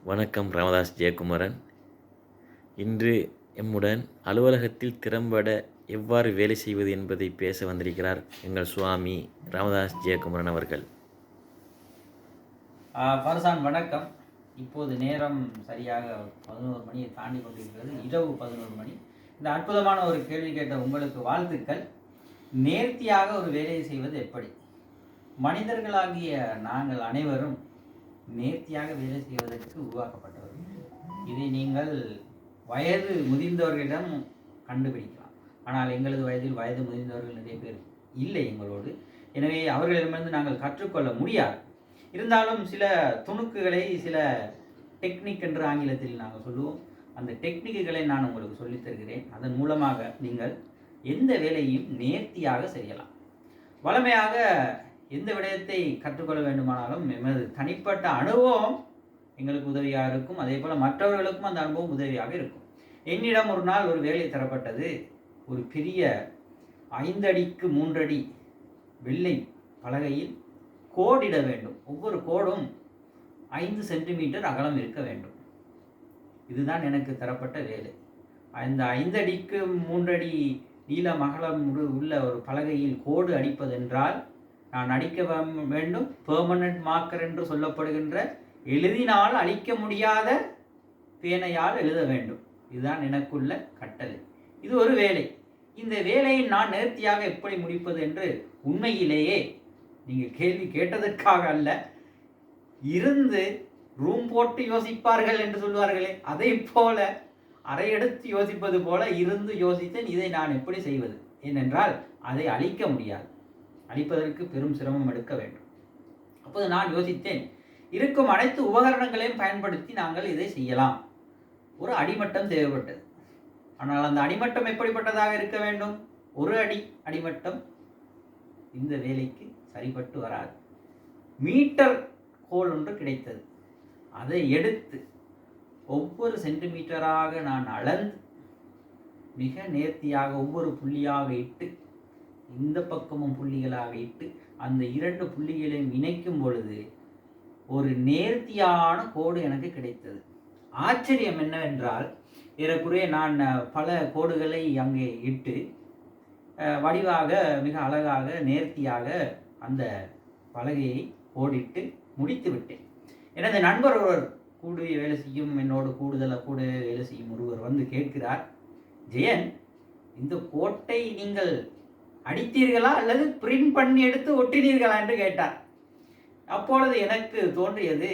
வணக்கம். ராமதாஸ் ஜெயக்குமரன். இன்று எம்முடன் அலுவலகத்தில் திறம்பட எவ்வாறு வேலை செய்வது என்பதை பேச வந்திருக்கிறார் எங்கள் சுவாமி ராமதாஸ் ஜெயக்குமரன் அவர்கள். பரசான் வணக்கம். இப்போது நேரம் சரியாக 11 மணியை தாண்டி கொண்டிருக்கிறது. இரவு 11 மணி. இந்த அற்புதமான ஒரு கேள்வி கேட்ட உங்களுக்கு வாழ்த்துக்கள். நேர்த்தியாக ஒரு வேலையை செய்வது எப்படி? மனிதர்களாகிய நாங்கள் அனைவரும் நேர்த்தியாக வேலை செய்வதற்கு உருவாக்கப்பட்டவர்கள். இதை நீங்கள் வயது முதிர்ந்தவர்களிடம் கண்டுபிடிக்கலாம். ஆனால் எங்களது வயது முதிர்ந்தவர்கள் நிறைய பேர் இல்லை எங்களோடு. எனவே அவர்களிடமிருந்து நாங்கள் கற்றுக்கொள்ள முடியாது. இருந்தாலும் சில துணுக்குகளை, சில டெக்னிக் என்று ஆங்கிலத்தில் நாங்கள் சொல்லுவோம். அந்த டெக்னிக்குகளை நான் உங்களுக்கு சொல்லித் தருகிறேன். அதன் மூலமாக நீங்கள் எந்த வேலையும் நேர்த்தியாக செய்யலாம். வழமையாக எந்த விடயத்தை கற்றுக்கொள்ள வேண்டுமானாலும் எமது தனிப்பட்ட அனுபவம் எங்களுக்கு உதவியாக இருக்கும். அதே போல் மற்றவர்களுக்கும் அந்த அனுபவம் உதவியாக இருக்கும். என்னிடம் ஒரு நாள் ஒரு வேலை தரப்பட்டது. ஒரு பெரிய 5 அடிக்கு 3 அடி வெள்ளை பலகையில் கோடிட வேண்டும். ஒவ்வொரு கோடும் 5 சென்டிமீட்டர் அகலம் இருக்க வேண்டும். இதுதான் எனக்கு தரப்பட்ட வேலை. அந்த 5 அடிக்கு 3 அடி நீளம் அகலம் உள்ள ஒரு பலகையில் கோடு அடிப்பதென்றால் நான் அடிக்க வேண்டும் பெர்மனன்ட் மார்க்கர் என்று சொல்லப்படுகின்ற எழுதினால் அழிக்க முடியாத பேனையால் எழுத வேண்டும். இதுதான் எனக்குள்ள கட்டளை. இது ஒரு வேலை. இந்த வேலையை நான் நேர்த்தியாக எப்படி முடிப்பது என்று உண்மையிலேயே நீங்கள் கேள்வி கேட்டதற்காக அல்ல, இருந்து ரூம் போட்டு யோசிப்பார்கள் என்று சொல்வார்களே, அதை போல அறையெடுத்து யோசிப்பது போல இருந்து யோசித்தேன். இதை நான் எப்படி செய்வது? ஏனென்றால் அதை அழிக்க முடியாது. அழிப்பதற்கு பெரும் சிரமம் எடுக்க வேண்டும். அப்போது நான் யோசித்தேன், இருக்கும் அனைத்து உபகரணங்களையும் பயன்படுத்தி நாங்கள் இதை செய்யலாம். ஒரு அடிமட்டம் தேவைப்பட்டது. ஆனால் அந்த அடிமட்டம் எப்படிப்பட்டதாக இருக்க வேண்டும்? 1 அடி அடிமட்டம் இந்த வேலைக்கு சரிப்பட்டு வராது. மீட்டர் கோல் ஒன்று கிடைத்தது. அதை எடுத்து ஒவ்வொரு சென்டிமீட்டராக நான் அளந்து மிக நேர்த்தியாக ஒவ்வொரு புள்ளியாக இட்டு, இந்த பக்கமும் புள்ளிகளாக இட்டு, அந்த 2 புள்ளிகளையும் இணைக்கும் பொழுது ஒரு நேர்த்தியான கோடு எனக்கு கிடைத்தது. ஆச்சரியம் என்னவென்றால், ஏறக்குறைய நான் பல கோடுகளை அங்கே இட்டு வடிவாக மிக அழகாக நேர்த்தியாக அந்த பலகையை கோடிட்டு முடித்து விட்டேன். எனது நண்பர் ஒருவர் வேலை செய்யும், என்னோடு கூட வேலை செய்யும் ஒருவர் வந்து கேட்கிறார், ஜெயன், இந்த கோட்டை நீங்கள் அடித்தீர்களா அல்லது பிரிண்ட் பண்ணி எடுத்து ஒட்டினீர்களா என்று கேட்டார். அப்பொழுது எனக்கு தோன்றியது,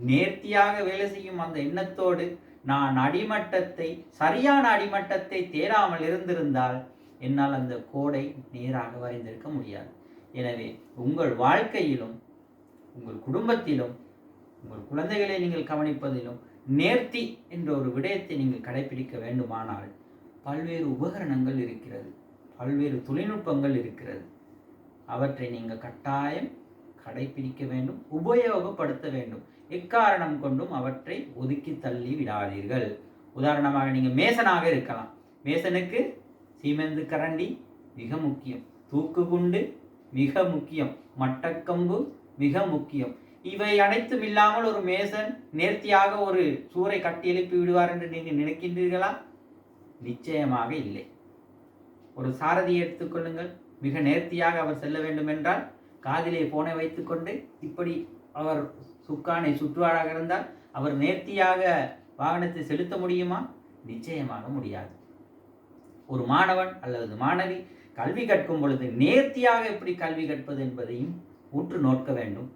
நேர்த்தியாக வேலை செய்யும் அந்த எண்ணத்தோடு நான் அடிமட்டத்தை, சரியான அடிமட்டத்தை தேடாமல் இருந்திருந்தால் என்னால் அந்த கோடை நேராக வரைந்திருக்க முடியாது. எனவே உங்கள் வாழ்க்கையிலும், உங்கள் குடும்பத்திலும், உங்கள் குழந்தைகளை நீங்கள் கவனிப்பதிலும் நேர்த்தி என்ற ஒரு விடயத்தை நீங்கள் கடைபிடிக்க வேண்டுமானால் பல்வேறு உபகரணங்கள் இருக்கிறது, பல்வேறு தொழில்நுட்பங்கள் இருக்கிறது. அவற்றை நீங்கள் கட்டாயம் கடைபிடிக்க வேண்டும், உபயோகப்படுத்த வேண்டும். எக்காரணம் கொண்டும் அவற்றை ஒதுக்கி தள்ளி விடாதீர்கள். உதாரணமாக நீங்கள் மேசனாக இருக்கலாம். மேசனுக்கு சீமெந்து கரண்டி மிக முக்கியம், தூக்கு குண்டு மிக முக்கியம், மட்டக்கம்பு மிக முக்கியம். இவை அனைத்தும் இல்லாமல் ஒரு மேசன் நேர்த்தியாக ஒரு சூறை கட்டி எழுப்பி விடுவார் என்று நீங்கள் நினைக்கின்றீர்களா? நிச்சயமாக இல்லை. ஒரு சாரதியை எடுத்துக்கொள்ளுங்கள். மிக நேர்த்தியாக அவர் செல்ல வேண்டும் என்றால் காதிலே போனை வைத்துக்கொண்டு இப்படி அவர் சுக்கானை சுற்றுவாராக இருந்தால் அவர் நேர்த்தியாக வாகனத்தை செலுத்த முடியுமா? நிச்சயமாக முடியாது. ஒரு மாணவன் அல்லது மாணவி கல்வி கற்கும் பொழுது நேர்த்தியாக எப்படி கல்வி கற்பது என்பதையும் உற்று நோக்க வேண்டும்.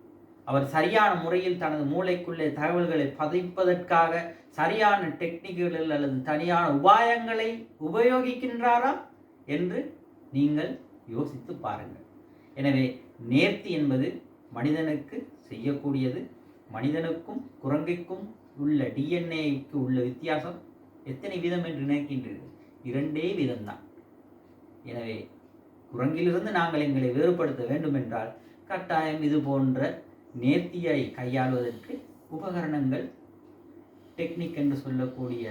அவர் சரியான முறையில் தனது மூளைக்குள்ளே தகவல்களை பதிப்பதற்காக சரியான டெக்னிக்குகள் அல்லது தனியான உபாயங்களை உபயோகிக்கின்றாரா என்று நீங்கள் யோசித்து பாருங்கள். எனவே நேர்த்தி என்பது மனிதனுக்கு செய்யக்கூடியது. மனிதனுக்கும் குரங்குக்கும் உள்ள டிஎன்ஏக்கு உள்ள வித்தியாசம் எத்தனை வீதம் என்று நினைக்கின்றீர்கள்? 2 வீதம்தான். எனவே குரங்கிலிருந்து நாங்கள் எங்களை வேறுபடுத்த வேண்டும் என்றால் கட்டாயம் இது போன்ற நேர்த்தியை கையாளுவதற்கு உபகரணங்கள், டெக்னிக் என்று சொல்லக்கூடிய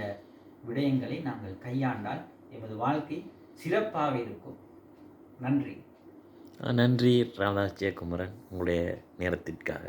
விடயங்களை நாங்கள் கையாண்டால் எமது வாழ்க்கை சிறப்பாக இருக்கும். நன்றி. நன்றி ராமதாஸ் ஜெயக்குமரன், உங்களுடைய நேரத்திற்காக.